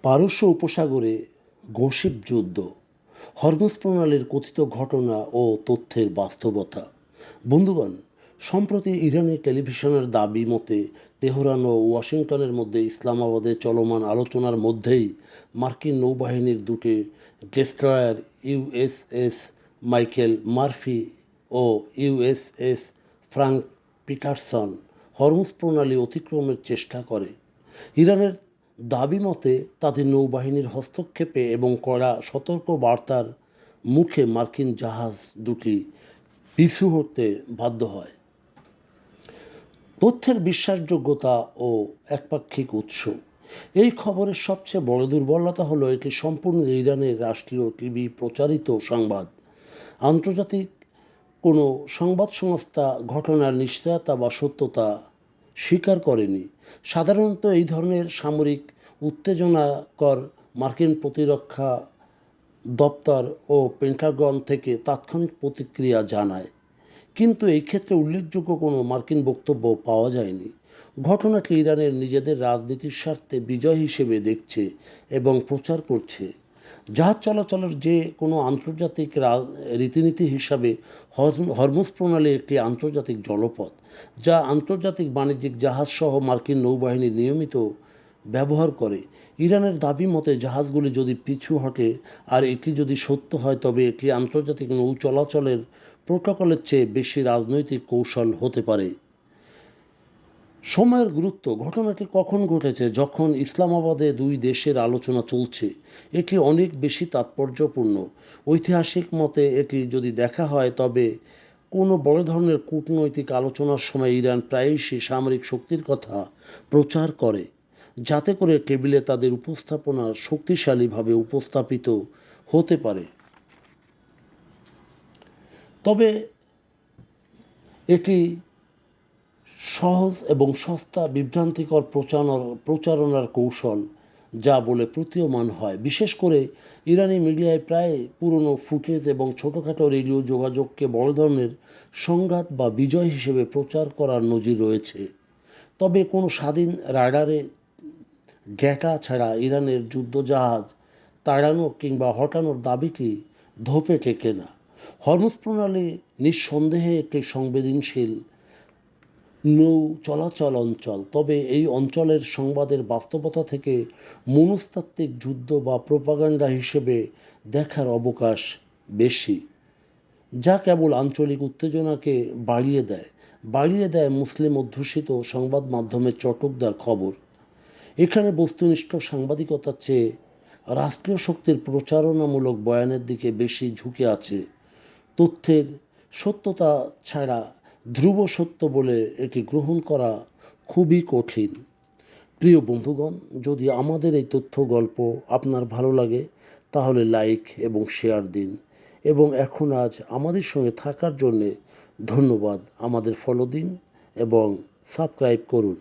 পারস্য উপসাগরে গোসিপ যুদ্ধ, হরমুজ প্রণালীর কথিত ঘটনা ও তথ্যের বাস্তবতা। বন্ধুগণ, সম্প্রতি ইরানি টেলিভিশনের দাবি মতে তেহরান ও ওয়াশিংটনের মধ্যে ইসলামাবাদে চলমান আলোচনার মধ্যেই মার্কিন নৌবাহিনীর দুটি ডেস্ট্রয়ার ইউএসএস মাইকেল মার্ফি ও ইউএসএস ফ্রাঙ্ক পিটারসন হরমুজ প্রণালী অতিক্রমের চেষ্টা করে। ইরানের দাবি মতে তাদের নৌবাহিনীর হস্তক্ষেপে এবং কড়া সতর্ক বার্তার মুখে মার্কিন জাহাজ দুটি পিছু হটতে বাধ্য হয়। তথ্যের বিশ্বাসযোগ্যতা ও একপাক্ষিক উৎস। এই খবরের সবচেয়ে বড় দুর্বলতা হলো এটি সম্পূর্ণ ইরানের রাষ্ট্রীয় টিভি প্রচারিত সংবাদ। আন্তর্জাতিক কোনো সংবাদ সংস্থা ঘটনার নিশ্চয়তা বা সত্যতা স্বীকার করেনি। সাধারণত এই ধরনের সামরিক উত্তেজনাকর মার্কিন প্রতিরক্ষা দপ্তর ও পেন্টাগন থেকে তাৎক্ষণিক প্রতিক্রিয়া জানায়, কিন্তু এই ক্ষেত্রে উল্লেখযোগ্য কোনো মার্কিন বক্তব্য পাওয়া যায়নি। ঘটনাটি ইরানের নিজেদের রাজনীতির স্বার্থে বিজয় হিসেবে দেখছে এবং প্রচার করছে। জাহাজ চলাচলের যে কোনো আন্তর্জাতিক রীতিনীতি হিসাবে হরমুজ প্রণালী একটি আন্তর্জাতিক জলপথ, যা আন্তর্জাতিক বাণিজ্যিক জাহাজসহ মার্কিন নৌবাহিনী নিয়মিত ব্যবহার করে। ইরানের দাবি মতে জাহাজগুলি যদি পিছু হটে, আর এটি যদি সত্য হয়, তবে এটি আন্তর্জাতিক নৌ চলাচলের প্রোটোকলের চেয়ে বেশি রাজনৈতিক কৌশল হতে পারে। সময়ের গুরুত্ব। ঘটনাটি কখন ঘটেছে? যখন ইসলামাবাদে দুই দেশের আলোচনা চলছে। এটি অনেক বেশি তাৎপর্যপূর্ণ। ঐতিহাসিক মতে এটি যদি দেখা হয়, তবে কোনো বড় ধরনের কূটনৈতিক আলোচনার সময় ইরান প্রায়শই সামরিক শক্তির কথা প্রচার করে, যাতে করে টেবিলে তাদের উপস্থাপনা শক্তিশালীভাবে উপস্থাপিত হতে পারে। তবে এটি সহজ এবং সস্তা বিভ্রান্তিকর প্রচারণার কৌশল, যা বলে প্রতীয়মান হয়। বিশেষ করে ইরানি মিডিয়ায় প্রায় পুরনো ফুটেজ এবং ছোটোখাটো রেডিও যোগাযোগকে বড় ধরনের সংঘাত বা বিজয় হিসেবে প্রচার করার নজির রয়েছে। তবে কোনো স্বাধীন রাডারে ডেটা ছাড়া ইরানের যুদ্ধজাহাজ তাড়ানো কিংবা হটানোর দাবিটি ধোপে টেকে না। হরমুজ প্রণালী নিঃসন্দেহে একটি সংবেদনশীল নৌ চলাচল অঞ্চল, তবে এই অঞ্চলের সংবাদের বাস্তবতা থেকে মনস্তাত্ত্বিক যুদ্ধ বা প্রোপাগান্ডা হিসেবে দেখার অবকাশ বেশি, যা কেবল আঞ্চলিক উত্তেজনাকে বাড়িয়ে দেয় মুসলিম অধ্যুষিত সংবাদ মাধ্যমের চটকদার খবর। এখানে বস্তুনিষ্ঠ সাংবাদিকতার চেয়ে রাষ্ট্রীয় শক্তির প্রচারণামূলক বয়ানের দিকে বেশি ঝুঁকে আছে। তথ্যের সত্যতা ছাড়া ধ্রুব সত্য বলে এটি গ্রহণ করা খুবই কঠিন। প্রিয় বন্ধুগণ, যদি আমাদের এই তথ্য গল্প আপনার ভালো লাগে, তাহলে লাইক এবং শেয়ার দিন, এবং আজ আমাদের সঙ্গে থাকার জন্যে ধন্যবাদ। আমাদের ফলো দিন এবং সাবস্ক্রাইব করুন।